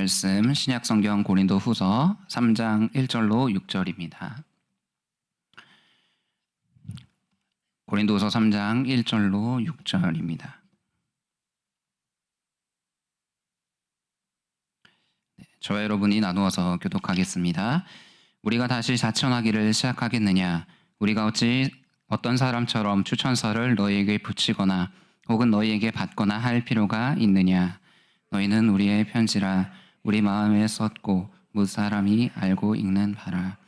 말씀 신약성경 고린도후서 3장 1절로 6절입니다. 고린도후서 3장 1절로 6절입니다. 저와 여러분이 나누어서 교독하겠습니다. 우리가 다시 자천하기를 시작하겠느냐? 우리가 어찌 어떤 사람처럼 추천서를 너희에게 붙이거나 혹은 너희에게 받거나 할 필요가 있느냐? 너희는 우리의 편지라 우리 마음에 썼고 무사람이 알고 읽는 바라.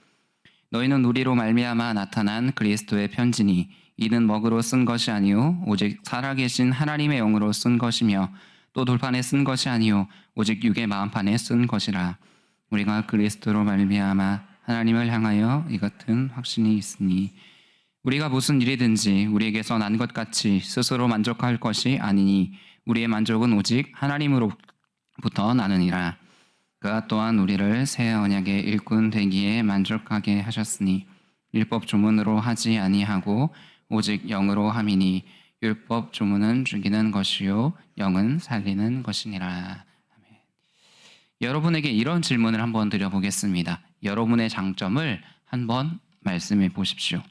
너희는 우리로 말미암아 나타난 그리스도의 편지니 이는 먹으로 쓴 것이 아니요 오직 살아계신 하나님의 영으로 쓴 것이며 또 돌판에 쓴 것이 아니요 오직 육의 마음판에 쓴 것이라. 우리가 그리스도로 말미암아 하나님을 향하여 이 같은 확신이 있으니 우리가 무슨 일이든지 우리에게서 난 것 같이 스스로 만족할 것이 아니니 우리의 만족은 오직 하나님으로부터 나느니라. 그가 또한 우리를 새 언약의 일꾼 되기에 만족하게 하셨으니 율법 조문으로 하지 아니하고 오직 영으로 함이니 율법 조문은 죽이는 것이요 영은 살리는 것이니라. 아멘. 여러분에게 이런 질문을 한번 드려보겠습니다. 여러분의 장점을 한번 말씀해 보십시오.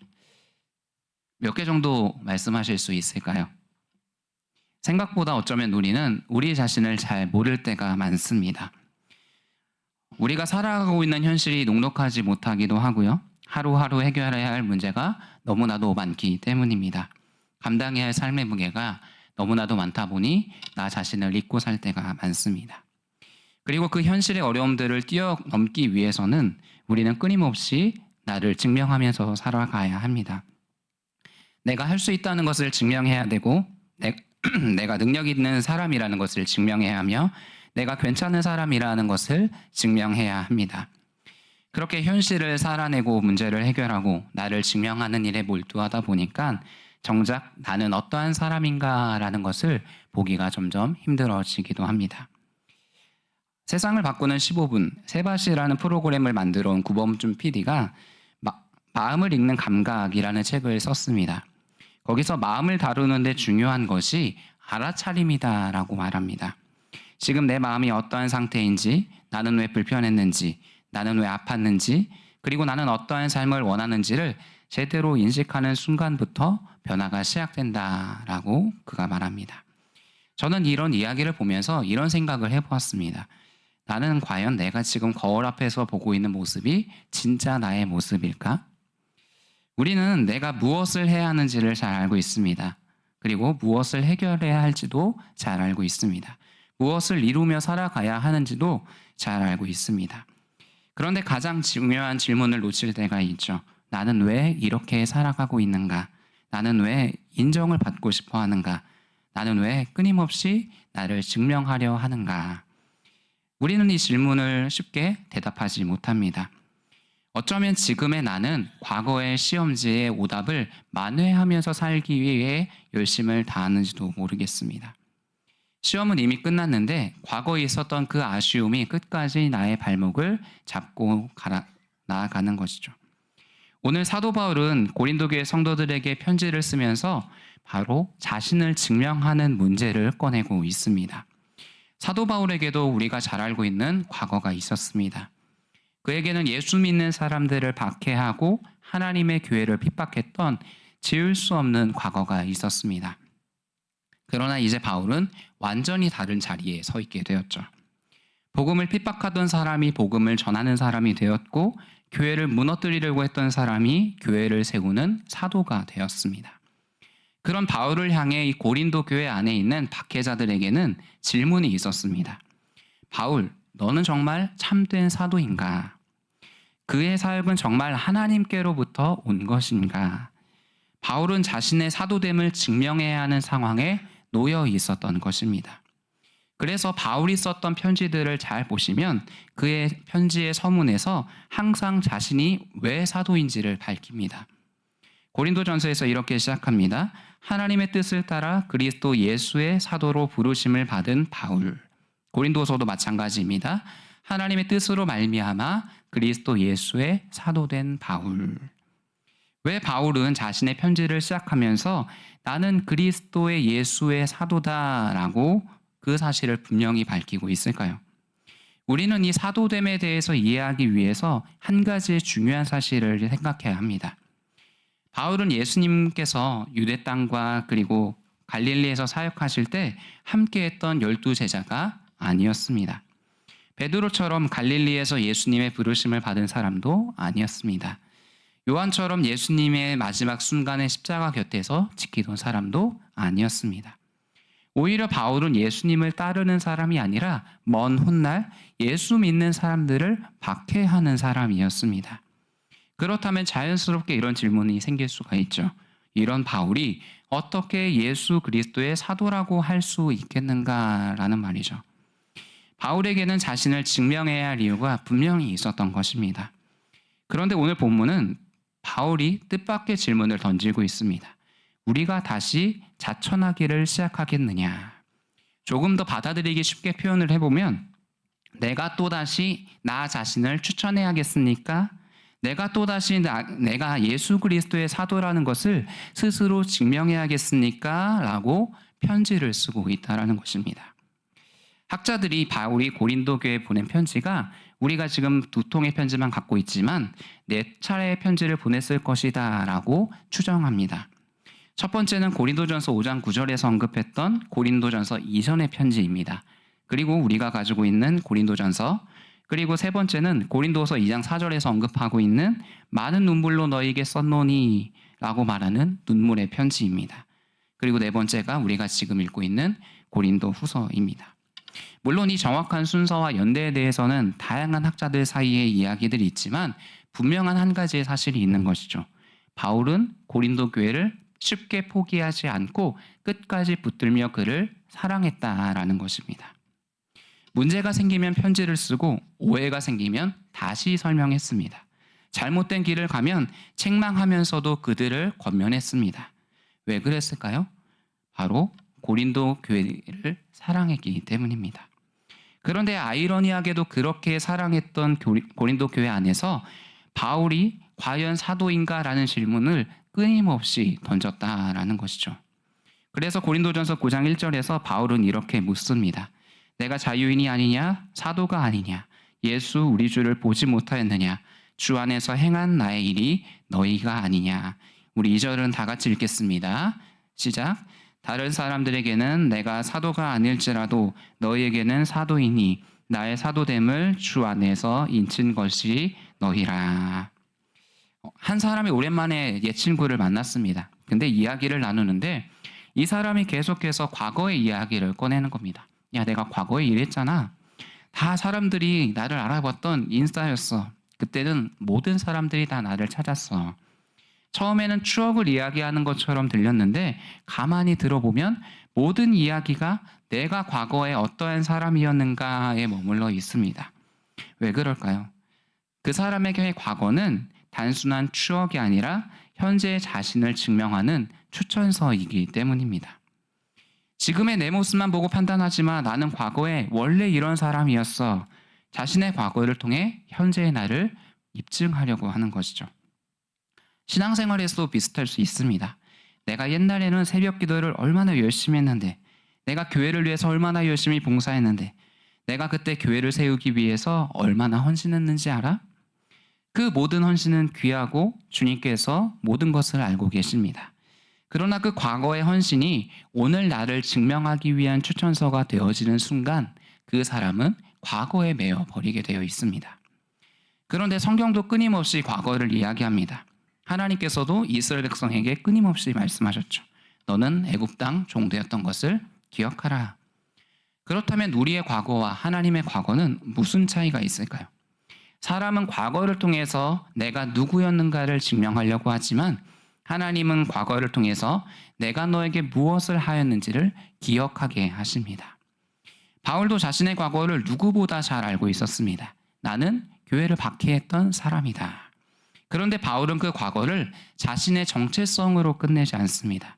몇 개 정도 말씀하실 수 있을까요? 생각보다 어쩌면 우리는 우리 자신을 잘 모를 때가 많습니다. 우리가 살아가고 있는 현실이 녹록하지 못하기도 하고요. 하루하루 해결해야 할 문제가 너무나도 많기 때문입니다. 감당해야 할 삶의 무게가 너무나도 많다 보니 나 자신을 잊고 살 때가 많습니다. 그리고 그 현실의 어려움들을 뛰어넘기 위해서는 우리는 끊임없이 나를 증명하면서 살아가야 합니다. 내가 할 수 있다는 것을 증명해야 되고 내가 능력 있는 사람이라는 것을 증명해야 하며 내가 괜찮은 사람이라는 것을 증명해야 합니다. 그렇게 현실을 살아내고 문제를 해결하고 나를 증명하는 일에 몰두하다 보니까 정작 나는 어떠한 사람인가라는 것을 보기가 점점 힘들어지기도 합니다. 세상을 바꾸는 15분, 세바시라는 프로그램을 만들어 온 구범준 PD가 마음을 읽는 감각이라는 책을 썼습니다. 거기서 마음을 다루는데 중요한 것이 알아차림이다라고 말합니다. 지금 내 마음이 어떠한 상태인지, 나는 왜 불편했는지, 나는 왜 아팠는지, 그리고 나는 어떠한 삶을 원하는지를 제대로 인식하는 순간부터 변화가 시작된다라고 그가 말합니다. 저는 이런 이야기를 보면서 이런 생각을 해보았습니다. 나는 과연 내가 지금 거울 앞에서 보고 있는 모습이 진짜 나의 모습일까? 우리는 내가 무엇을 해야 하는지를 잘 알고 있습니다. 그리고 무엇을 해결해야 할지도 잘 알고 있습니다. 무엇을 이루며 살아가야 하는지도 잘 알고 있습니다. 그런데 가장 중요한 질문을 놓칠 때가 있죠. 나는 왜 이렇게 살아가고 있는가? 나는 왜 인정을 받고 싶어 하는가? 나는 왜 끊임없이 나를 증명하려 하는가? 우리는 이 질문을 쉽게 대답하지 못합니다. 어쩌면 지금의 나는 과거의 시험지의 오답을 만회하면서 살기 위해 열심을 다하는지도 모르겠습니다. 시험은 이미 끝났는데 과거에 있었던 그 아쉬움이 끝까지 나의 발목을 잡고 나아가는 것이죠. 오늘 사도 바울은 고린도 교회 성도들에게 편지를 쓰면서 바로 자신을 증명하는 문제를 꺼내고 있습니다. 사도 바울에게도 우리가 잘 알고 있는 과거가 있었습니다. 그에게는 예수 믿는 사람들을 박해하고 하나님의 교회를 핍박했던 지울 수 없는 과거가 있었습니다. 그러나 이제 바울은 완전히 다른 자리에 서 있게 되었죠. 복음을 핍박하던 사람이 복음을 전하는 사람이 되었고 교회를 무너뜨리려고 했던 사람이 교회를 세우는 사도가 되었습니다. 그런 바울을 향해 이 고린도 교회 안에 있는 박해자들에게는 질문이 있었습니다. 바울, 너는 정말 참된 사도인가? 그의 사역은 정말 하나님께로부터 온 것인가? 바울은 자신의 사도됨을 증명해야 하는 상황에 놓여 있었던 것입니다. 그래서 바울이 썼던 편지들을 잘 보시면 그의 편지의 서문에서 항상 자신이 왜 사도인지를 밝힙니다. 고린도전서에서 이렇게 시작합니다. 하나님의 뜻을 따라 그리스도 예수의 사도로 부르심을 받은 바울. 고린도서도 마찬가지입니다. 하나님의 뜻으로 말미암아 그리스도 예수의 사도된 바울. 왜 바울은 자신의 편지를 시작하면서 나는 그리스도의 예수의 사도다라고 그 사실을 분명히 밝히고 있을까요? 우리는 이 사도됨에 대해서 이해하기 위해서 한 가지 중요한 사실을 생각해야 합니다. 바울은 예수님께서 유대 땅과 그리고 갈릴리에서 사역하실 때 함께했던 12제자가 아니었습니다. 베드로처럼 갈릴리에서 예수님의 부르심을 받은 사람도 아니었습니다. 요한처럼 예수님의 마지막 순간에 십자가 곁에서 지키던 사람도 아니었습니다. 오히려 바울은 예수님을 따르는 사람이 아니라 먼 훗날 예수 믿는 사람들을 박해하는 사람이었습니다. 그렇다면 자연스럽게 이런 질문이 생길 수가 있죠. 이런 바울이 어떻게 예수 그리스도의 사도라고 할 수 있겠는가라는 말이죠. 바울에게는 자신을 증명해야 할 이유가 분명히 있었던 것입니다. 그런데 오늘 본문은 바울이 뜻밖의 질문을 던지고 있습니다. 우리가 다시 자천하기를 시작하겠느냐? 조금 더 받아들이기 쉽게 표현을 해보면 내가 또다시 나 자신을 추천해야겠습니까? 내가 또다시 내가 예수 그리스도의 사도라는 것을 스스로 증명해야겠습니까? 라고 편지를 쓰고 있다는 것입니다. 학자들이 바울이 고린도 교회에 보낸 편지가 우리가 지금 2통의 편지만 갖고 있지만 4차례의 편지를 보냈을 것이다 라고 추정합니다. 첫 번째는 고린도전서 5장 9절에서 언급했던 고린도전서 이전의 편지입니다. 그리고 우리가 가지고 있는 고린도전서, 그리고 세 번째는 고린도서 2장 4절에서 언급하고 있는 많은 눈물로 너희에게 썼노니 라고 말하는 눈물의 편지입니다. 그리고 네 번째가 우리가 지금 읽고 있는 고린도 후서입니다. 물론 이 정확한 순서와 연대에 대해서는 다양한 학자들 사이에 이야기들이 있지만 분명한 한 가지의 사실이 있는 것이죠. 바울은 고린도 교회를 쉽게 포기하지 않고 끝까지 붙들며 그를 사랑했다라는 것입니다. 문제가 생기면 편지를 쓰고 오해가 생기면 다시 설명했습니다. 잘못된 길을 가면 책망하면서도 그들을 권면했습니다. 왜 그랬을까요? 바로 고린도 교회를 사랑했기 때문입니다. 그런데 아이러니하게도 그렇게 사랑했던 고린도 교회 안에서 바울이 과연 사도인가라는 질문을 끊임없이 던졌다라는 것이죠. 그래서 고린도전서 9장 1절에서 바울은 이렇게 묻습니다. 내가 자유인이 아니냐? 사도가 아니냐? 예수 우리 주를 보지 못하였느냐? 주 안에서 행한 나의 일이 너희가 아니냐? 우리 2절은 다 같이 읽겠습니다. 시작. 다른 사람들에게는 내가 사도가 아닐지라도 너희에게는 사도이니 나의 사도됨을 주 안에서 인친 것이 너희라. 한 사람이 오랜만에 옛 친구를 만났습니다. 근데 이야기를 나누는데 이 사람이 계속해서 과거의 이야기를 꺼내는 겁니다. 야, 내가 과거에 이랬잖아. 다 사람들이 나를 알아봤던 인싸였어. 그때는 모든 사람들이 다 나를 찾았어. 처음에는 추억을 이야기하는 것처럼 들렸는데 가만히 들어보면 모든 이야기가 내가 과거에 어떠한 사람이었는가에 머물러 있습니다. 왜 그럴까요? 그 사람에게 과거는 단순한 추억이 아니라 현재의 자신을 증명하는 추천서이기 때문입니다. 지금의 내 모습만 보고 판단하지만 나는 과거에 원래 이런 사람이었어. 자신의 과거를 통해 현재의 나를 입증하려고 하는 것이죠. 신앙생활에서도 비슷할 수 있습니다. 내가 옛날에는 새벽 기도를 얼마나 열심히 했는데, 내가 교회를 위해서 얼마나 열심히 봉사했는데, 내가 그때 교회를 세우기 위해서 얼마나 헌신했는지 알아? 그 모든 헌신은 귀하고 주님께서 모든 것을 알고 계십니다. 그러나 그 과거의 헌신이 오늘 나를 증명하기 위한 추천서가 되어지는 순간 그 사람은 과거에 매여 버리게 되어 있습니다. 그런데 성경도 끊임없이 과거를 이야기합니다. 하나님께서도 이스라엘 백성에게 끊임없이 말씀하셨죠. 너는 애굽 땅 종되었던 것을 기억하라. 그렇다면 우리의 과거와 하나님의 과거는 무슨 차이가 있을까요? 사람은 과거를 통해서 내가 누구였는가를 증명하려고 하지만 하나님은 과거를 통해서 내가 너에게 무엇을 하였는지를 기억하게 하십니다. 바울도 자신의 과거를 누구보다 잘 알고 있었습니다. 나는 교회를 박해했던 사람이다. 그런데 바울은 그 과거를 자신의 정체성으로 끝내지 않습니다.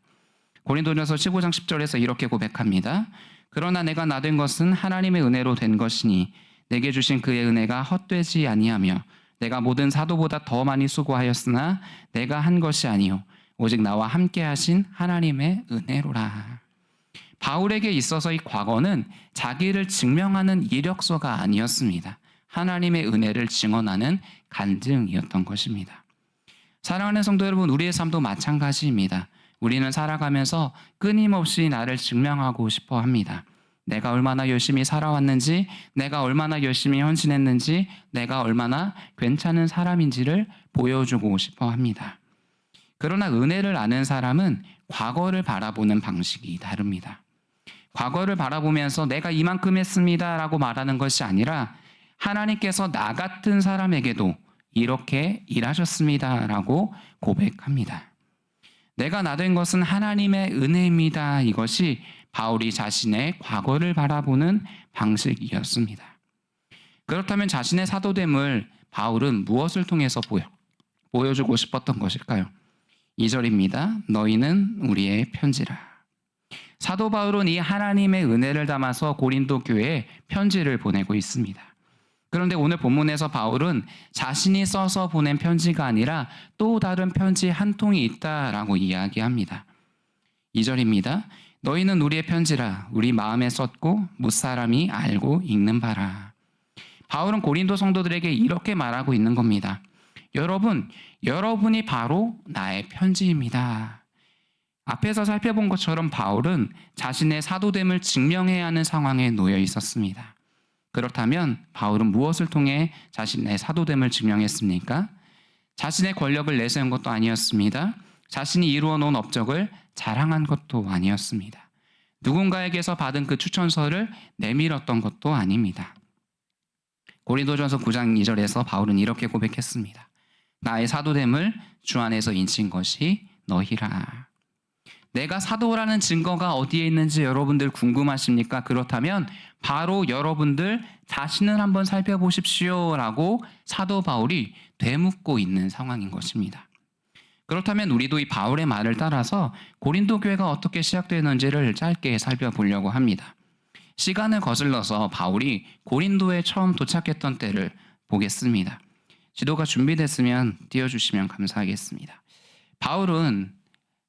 고린도전서 15장 10절에서 이렇게 고백합니다. 그러나 내가 나된 것은 하나님의 은혜로 된 것이니 내게 주신 그의 은혜가 헛되지 아니하며 내가 모든 사도보다 더 많이 수고하였으나 내가 한 것이 아니요 오직 나와 함께 하신 하나님의 은혜로라. 바울에게 있어서 이 과거는 자기를 증명하는 이력서가 아니었습니다. 하나님의 은혜를 증언하는 간증이었던 것입니다. 사랑하는 성도 여러분, 우리의 삶도 마찬가지입니다. 우리는 살아가면서 끊임없이 나를 증명하고 싶어 합니다. 내가 얼마나 열심히 살아왔는지, 내가 얼마나 열심히 헌신했는지, 내가 얼마나 괜찮은 사람인지를 보여주고 싶어 합니다. 그러나 은혜를 아는 사람은 과거를 바라보는 방식이 다릅니다. 과거를 바라보면서 내가 이만큼 했습니다 라고 말하는 것이 아니라 하나님께서 나 같은 사람에게도 이렇게 일하셨습니다 라고 고백합니다. 내가 나 된 것은 하나님의 은혜입니다. 이것이 바울이 자신의 과거를 바라보는 방식이었습니다. 그렇다면 자신의 사도됨을 바울은 무엇을 통해서 보여주고 싶었던 것일까요? 2절입니다. 너희는 우리의 편지라. 사도 바울은 이 하나님의 은혜를 담아서 고린도 교회에 편지를 보내고 있습니다. 그런데 오늘 본문에서 바울은 자신이 써서 보낸 편지가 아니라 또 다른 편지 한 통이 있다라고 이야기합니다. 2절입니다. 너희는 우리의 편지라 우리 마음에 썼고 무사람이 알고 읽는 바라. 바울은 고린도 성도들에게 이렇게 말하고 있는 겁니다. 여러분이 바로 나의 편지입니다. 앞에서 살펴본 것처럼 바울은 자신의 사도됨을 증명해야 하는 상황에 놓여 있었습니다. 그렇다면 바울은 무엇을 통해 자신의 사도됨을 증명했습니까? 자신의 권력을 내세운 것도 아니었습니다. 자신이 이루어 놓은 업적을 자랑한 것도 아니었습니다. 누군가에게서 받은 그 추천서를 내밀었던 것도 아닙니다. 고린도전서 9장 2절에서 바울은 이렇게 고백했습니다. 나의 사도됨을 주 안에서 인친 것이 너희라. 내가 사도라는 증거가 어디에 있는지 여러분들 궁금하십니까? 그렇다면 바로 여러분들 자신을 한번 살펴보십시오 라고 사도 바울이 되묻고 있는 상황인 것입니다. 그렇다면 우리도 이 바울의 말을 따라서 고린도 교회가 어떻게 시작되는지를 짧게 살펴보려고 합니다. 시간을 거슬러서 바울이 고린도에 처음 도착했던 때를 보겠습니다. 지도가 준비됐으면 띄워주시면 감사하겠습니다. 바울은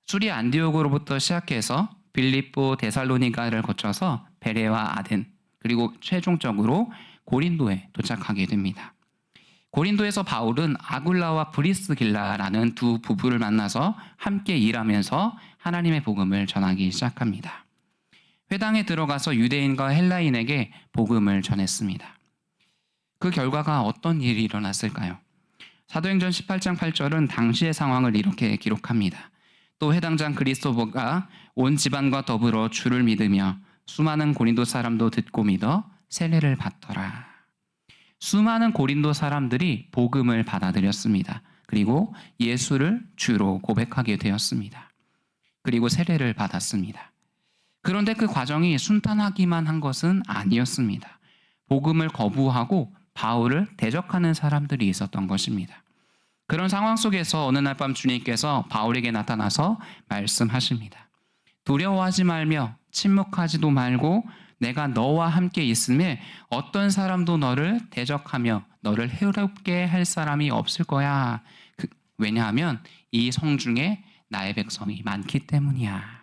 수리 안디옥으로부터 시작해서 빌립보, 데살로니가를 거쳐서 베레와 아덴, 그리고 최종적으로 고린도에 도착하게 됩니다. 고린도에서 바울은 아굴라와 브리스길라라는 두 부부를 만나서 함께 일하면서 하나님의 복음을 전하기 시작합니다. 회당에 들어가서 유대인과 헬라인에게 복음을 전했습니다. 그 결과가 어떤 일이 일어났을까요? 사도행전 18장 8절은 당시의 상황을 이렇게 기록합니다. 또 해당장 그리스도보가 온 집안과 더불어 주를 믿으며 수많은 고린도 사람도 듣고 믿어 세례를 받더라. 수많은 고린도 사람들이 복음을 받아들였습니다. 그리고 예수를 주로 고백하게 되었습니다. 그리고 세례를 받았습니다. 그런데 그 과정이 순탄하기만 한 것은 아니었습니다. 복음을 거부하고 바울을 대적하는 사람들이 있었던 것입니다. 그런 상황 속에서 어느 날 밤 주님께서 바울에게 나타나서 말씀하십니다. 두려워하지 말며 침묵하지도 말고 내가 너와 함께 있음에 어떤 사람도 너를 대적하며 너를 해롭게 할 사람이 없을 거야. 왜냐하면 이 성중에 나의 백성이 많기 때문이야.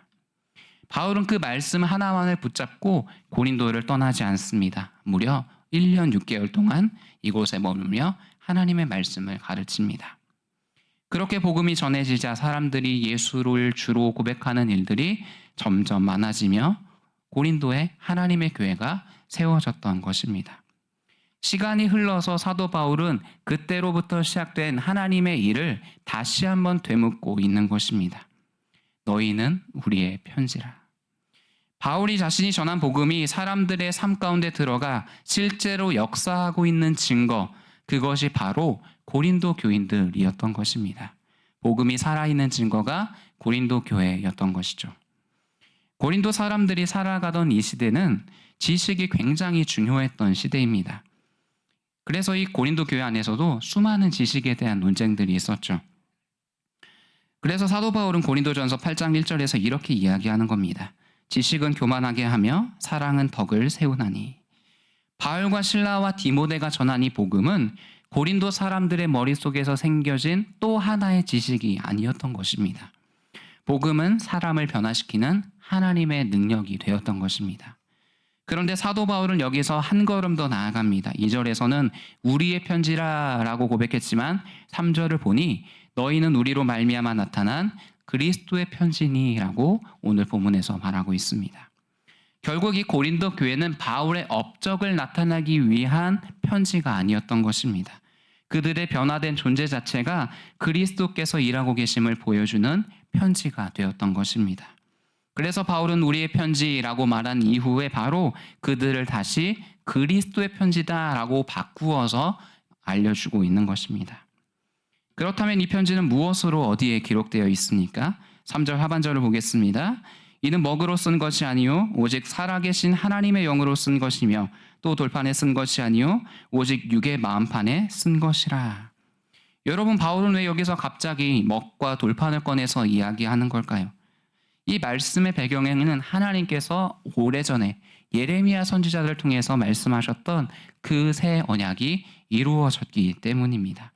바울은 그 말씀 하나만을 붙잡고 고린도를 떠나지 않습니다. 무려 1년 6개월 동안 이곳에 머물며 하나님의 말씀을 가르칩니다. 그렇게 복음이 전해지자 사람들이 예수를 주로 고백하는 일들이 점점 많아지며 고린도에 하나님의 교회가 세워졌던 것입니다. 시간이 흘러서 사도 바울은 그때로부터 시작된 하나님의 일을 다시 한번 되묻고 있는 것입니다. 너희는 우리의 편지라. 바울이 자신이 전한 복음이 사람들의 삶 가운데 들어가 실제로 역사하고 있는 증거, 그것이 바로 고린도 교인들이었던 것입니다. 복음이 살아있는 증거가 고린도 교회였던 것이죠. 고린도 사람들이 살아가던 이 시대는 지식이 굉장히 중요했던 시대입니다. 그래서 이 고린도 교회 안에서도 수많은 지식에 대한 논쟁들이 있었죠. 그래서 사도 바울은 고린도전서 8장 1절에서 이렇게 이야기하는 겁니다. 지식은 교만하게 하며 사랑은 덕을 세우나니. 바울과 실라와 디모데가 전한 이 복음은 고린도 사람들의 머릿속에서 생겨진 또 하나의 지식이 아니었던 것입니다. 복음은 사람을 변화시키는 하나님의 능력이 되었던 것입니다. 그런데 사도 바울은 여기서 한 걸음 더 나아갑니다. 2절에서는 우리의 편지라라고 고백했지만 3절을 보니 너희는 우리로 말미암아 나타난 그리스도의 편지니라고 오늘 본문에서 말하고 있습니다. 결국 이 고린도 교회는 바울의 업적을 나타내기 위한 편지가 아니었던 것입니다. 그들의 변화된 존재 자체가 그리스도께서 일하고 계심을 보여주는 편지가 되었던 것입니다. 그래서 바울은 우리의 편지라고 말한 이후에 바로 그들을 다시 그리스도의 편지다라고 바꾸어서 알려주고 있는 것입니다. 그렇다면 이 편지는 무엇으로 어디에 기록되어 있습니까? 3절 하반절을 보겠습니다. 이는 먹으로 쓴 것이 아니요 오직 살아계신 하나님의 영으로 쓴 것이며 또 돌판에 쓴 것이 아니요 오직 육의 마음판에 쓴 것이라. 여러분, 바울은 왜 여기서 갑자기 먹과 돌판을 꺼내서 이야기하는 걸까요? 이 말씀의 배경에는 하나님께서 오래전에 예레미야 선지자를 통해서 말씀하셨던 그 새 언약이 이루어졌기 때문입니다.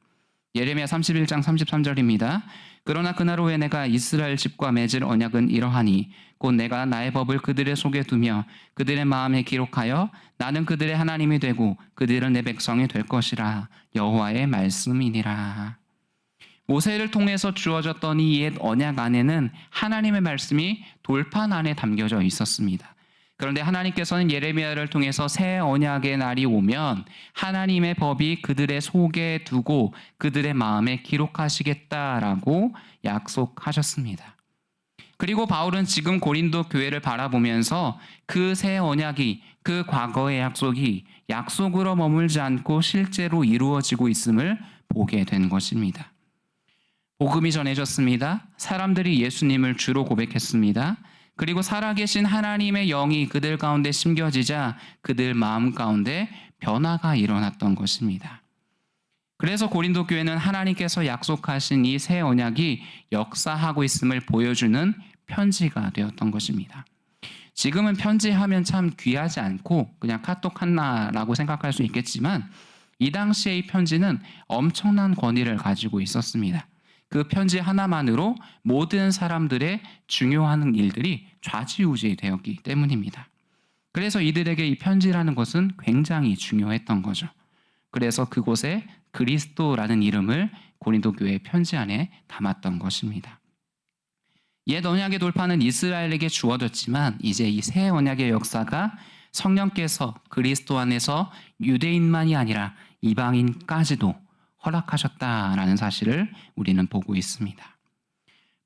예레미야 31장 33절입니다. 그러나 그날 후에 내가 이스라엘 집과 맺을 언약은 이러하니 곧 내가 나의 법을 그들의 속에 두며 그들의 마음에 기록하여 나는 그들의 하나님이 되고 그들은 내 백성이 될 것이라. 여호와의 말씀이니라. 모세를 통해서 주어졌던 이 옛 언약 안에는 하나님의 말씀이 돌판 안에 담겨져 있었습니다. 그런데 하나님께서는 예레미야를 통해서 새 언약의 날이 오면 하나님의 법이 그들의 속에 두고 그들의 마음에 기록하시겠다라고 약속하셨습니다. 그리고 바울은 지금 고린도 교회를 바라보면서 그 새 언약이, 그 과거의 약속이 약속으로 머물지 않고 실제로 이루어지고 있음을 보게 된 것입니다. 복음이 전해졌습니다. 사람들이 예수님을 주로 고백했습니다. 그리고 살아계신 하나님의 영이 그들 가운데 심겨지자 그들 마음 가운데 변화가 일어났던 것입니다. 그래서 고린도 교회는 하나님께서 약속하신 이 새 언약이 역사하고 있음을 보여주는 편지가 되었던 것입니다. 지금은 편지하면 참 귀하지 않고 그냥 카톡 하나라고 생각할 수 있겠지만 이 당시의 이 편지는 엄청난 권위를 가지고 있었습니다. 그 편지 하나만으로 모든 사람들의 중요한 일들이 좌지우지 되었기 때문입니다. 그래서 이들에게 이 편지라는 것은 굉장히 중요했던 거죠. 그래서 그곳에 그리스도라는 이름을 고린도 교회 편지 안에 담았던 것입니다. 옛 언약의 돌판은 이스라엘에게 주어졌지만 이제 이 새 언약의 역사가 성령께서 그리스도 안에서 유대인만이 아니라 이방인까지도 허락하셨다라는 사실을 우리는 보고 있습니다.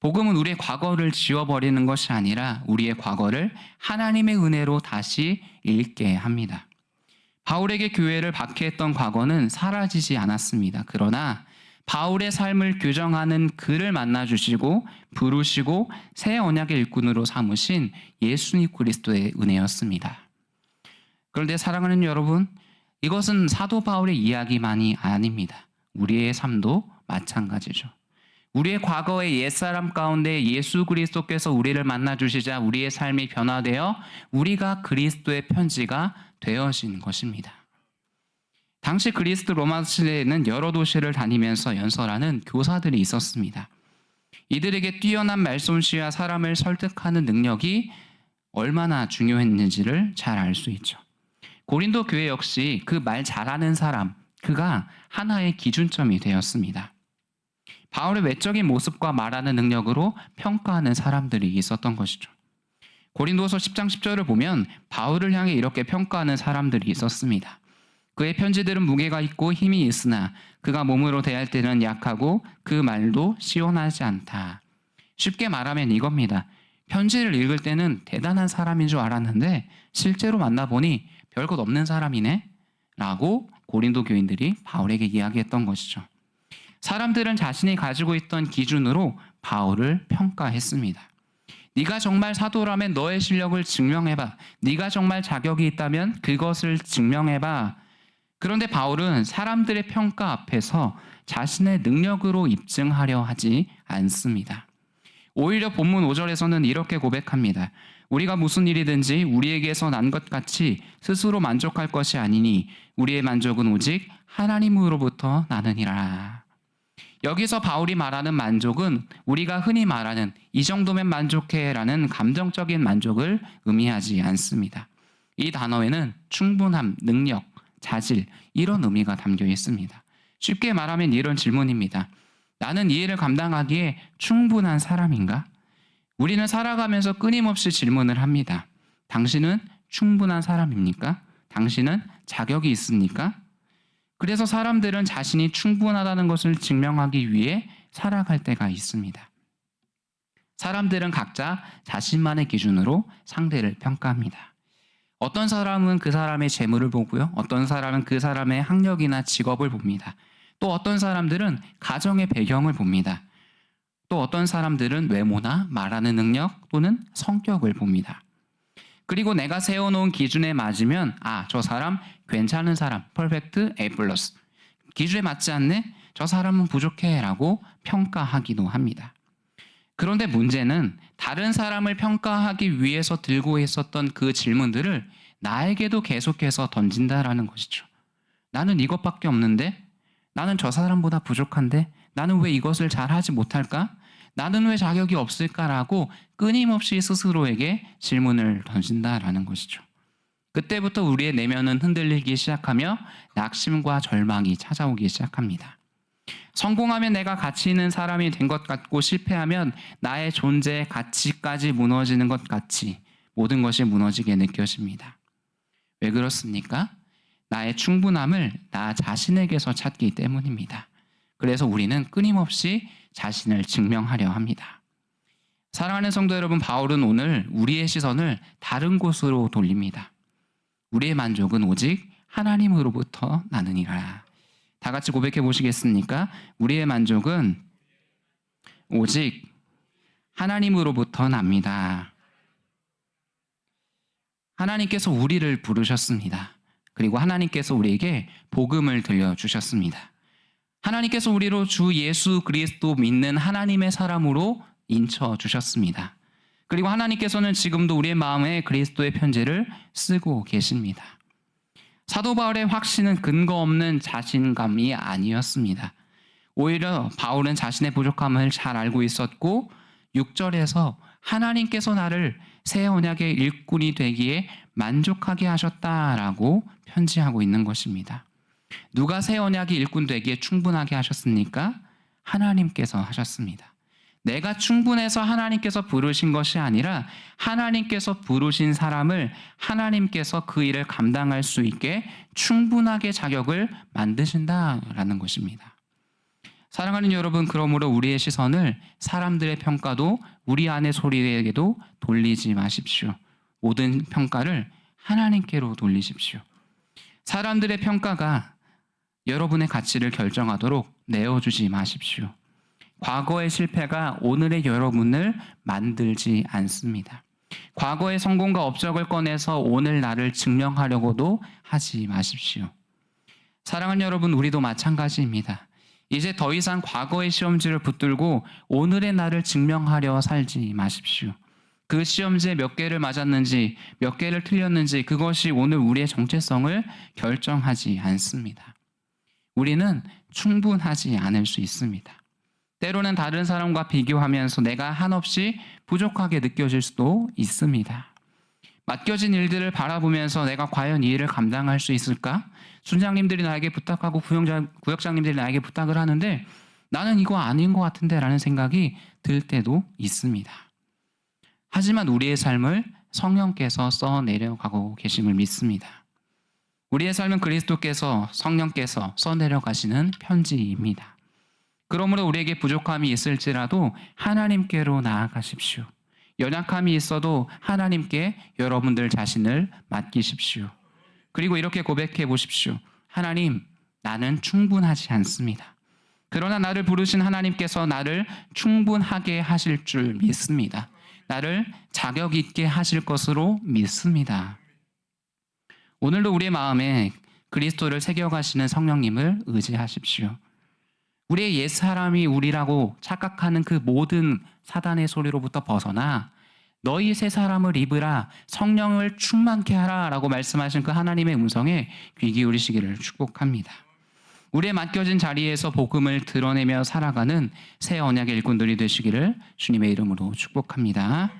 복음은 우리의 과거를 지워버리는 것이 아니라 우리의 과거를 하나님의 은혜로 다시 읽게 합니다. 바울에게 교회를 박해했던 과거는 사라지지 않았습니다. 그러나 바울의 삶을 규정하는 그를 만나주시고 부르시고 새 언약의 일꾼으로 삼으신 예수님 그리스도의 은혜였습니다. 그런데 사랑하는 여러분, 이것은 사도 바울의 이야기만이 아닙니다. 우리의 삶도 마찬가지죠. 우리의 과거의 옛사람 가운데 예수 그리스도께서 우리를 만나주시자 우리의 삶이 변화되어 우리가 그리스도의 편지가 되어진 것입니다. 당시 그리스 로마 시대에는 여러 도시를 다니면서 연설하는 교사들이 있었습니다. 이들에게 뛰어난 말솜씨와 사람을 설득하는 능력이 얼마나 중요했는지를 잘 알 수 있죠. 고린도 교회 역시 그 말 잘하는 사람, 그가 하나의 기준점이 되었습니다. 바울의 외적인 모습과 말하는 능력으로 평가하는 사람들이 있었던 것이죠. 고린도서 10장 10절을 보면 바울을 향해 이렇게 평가하는 사람들이 있었습니다. 그의 편지들은 무게가 있고 힘이 있으나 그가 몸으로 대할 때는 약하고 그 말도 시원하지 않다. 쉽게 말하면 이겁니다. 편지를 읽을 때는 대단한 사람인 줄 알았는데 실제로 만나보니 별것 없는 사람이네 라고 고린도 교인들이 바울에게 이야기했던 것이죠. 사람들은 자신이 가지고 있던 기준으로 바울을 평가했습니다. 네가 정말 사도라면 너의 실력을 증명해봐. 네가 정말 자격이 있다면 그것을 증명해봐. 그런데 바울은 사람들의 평가 앞에서 자신의 능력으로 입증하려 하지 않습니다. 오히려 본문 5절에서는 이렇게 고백합니다. 우리가 무슨 일이든지 우리에게서 난 것 같이 스스로 만족할 것이 아니니 우리의 만족은 오직 하나님으로부터 나느니라. 여기서 바울이 말하는 만족은 우리가 흔히 말하는 이 정도면 만족해라는 감정적인 만족을 의미하지 않습니다. 이 단어에는 충분함, 능력, 자질 이런 의미가 담겨 있습니다. 쉽게 말하면 이런 질문입니다. 나는 이 일을 감당하기에 충분한 사람인가? 우리는 살아가면서 끊임없이 질문을 합니다. 당신은 충분한 사람입니까? 당신은 자격이 있습니까? 그래서 사람들은 자신이 충분하다는 것을 증명하기 위해 살아갈 때가 있습니다. 사람들은 각자 자신만의 기준으로 상대를 평가합니다. 어떤 사람은 그 사람의 재물을 보고요. 어떤 사람은 그 사람의 학력이나 직업을 봅니다. 또 어떤 사람들은 가정의 배경을 봅니다. 또 어떤 사람들은 외모나 말하는 능력 또는 성격을 봅니다. 그리고 내가 세워놓은 기준에 맞으면 저 사람 괜찮은 사람, 퍼펙트 A+. 기준에 맞지 않네? 저 사람은 부족해 라고 평가하기도 합니다. 그런데 문제는 다른 사람을 평가하기 위해서 들고 있었던 그 질문들을 나에게도 계속해서 던진다라는 것이죠. 나는 이것밖에 없는데? 나는 저 사람보다 부족한데? 나는 왜 이것을 잘하지 못할까? 나는 왜 자격이 없을까라고 끊임없이 스스로에게 질문을 던진다라는 것이죠. 그때부터 우리의 내면은 흔들리기 시작하며 낙심과 절망이 찾아오기 시작합니다. 성공하면 내가 가치 있는 사람이 된 것 같고 실패하면 나의 존재의 가치까지 무너지는 것 같이 모든 것이 무너지게 느껴집니다. 왜 그렇습니까? 나의 충분함을 나 자신에게서 찾기 때문입니다. 그래서 우리는 끊임없이 자신을 증명하려 합니다. 사랑하는 성도 여러분, 바울은 오늘 우리의 시선을 다른 곳으로 돌립니다. 우리의 만족은 오직 하나님으로부터 나느니라. 다 같이 고백해 보시겠습니까? 우리의 만족은 오직 하나님으로부터 납니다. 하나님께서 우리를 부르셨습니다. 그리고 하나님께서 우리에게 복음을 들려주셨습니다. 하나님께서 우리로 주 예수 그리스도 믿는 하나님의 사람으로 인쳐주셨습니다. 그리고 하나님께서는 지금도 우리의 마음에 그리스도의 편지를 쓰고 계십니다. 사도 바울의 확신은 근거 없는 자신감이 아니었습니다. 오히려 바울은 자신의 부족함을 잘 알고 있었고 6절에서 하나님께서 나를 새 언약의 일꾼이 되기에 만족하게 하셨다라고 편지하고 있는 것입니다. 누가 새 언약의 일꾼 되기에 충분하게 하셨습니까? 하나님께서 하셨습니다. 내가 충분해서 하나님께서 부르신 것이 아니라 하나님께서 부르신 사람을 하나님께서 그 일을 감당할 수 있게 충분하게 자격을 만드신다라는 것입니다. 사랑하는 여러분, 그러므로 우리의 시선을 사람들의 평가도 우리 안의 소리에게도 돌리지 마십시오. 모든 평가를 하나님께로 돌리십시오. 사람들의 평가가 여러분의 가치를 결정하도록 내어주지 마십시오. 과거의 실패가 오늘의 여러분을 만들지 않습니다. 과거의 성공과 업적을 꺼내서 오늘 나를 증명하려고도 하지 마십시오. 사랑하는 여러분, 우리도 마찬가지입니다. 이제 더 이상 과거의 시험지를 붙들고 오늘의 나를 증명하려 살지 마십시오. 그 시험지에 몇 개를 맞았는지, 몇 개를 틀렸는지 그것이 오늘 우리의 정체성을 결정하지 않습니다. 우리는 충분하지 않을 수 있습니다. 때로는 다른 사람과 비교하면서 내가 한없이 부족하게 느껴질 수도 있습니다. 맡겨진 일들을 바라보면서 내가 과연 이 일을 감당할 수 있을까? 순장님들이 나에게 부탁하고 구역장님들이 나에게 부탁을 하는데 나는 이거 아닌 것 같은데 라는 생각이 들 때도 있습니다. 하지만 우리의 삶을 성령께서 써내려가고 계심을 믿습니다. 우리의 삶은 그리스도께서 성령께서 써내려가시는 편지입니다. 그러므로 우리에게 부족함이 있을지라도 하나님께로 나아가십시오. 연약함이 있어도 하나님께 여러분들 자신을 맡기십시오. 그리고 이렇게 고백해 보십시오. 하나님, 나는 충분하지 않습니다. 그러나 나를 부르신 하나님께서 나를 충분하게 하실 줄 믿습니다. 나를 자격 있게 하실 것으로 믿습니다. 오늘도 우리의 마음에 그리스도를 새겨가시는 성령님을 의지하십시오. 우리의 옛사람이 우리라고 착각하는 그 모든 사단의 소리로부터 벗어나 너희 새 사람을 입으라, 성령을 충만케 하라 라고 말씀하신 그 하나님의 음성에 귀 기울이시기를 축복합니다. 우리의 맡겨진 자리에서 복음을 드러내며 살아가는 새 언약의 일꾼들이 되시기를 주님의 이름으로 축복합니다.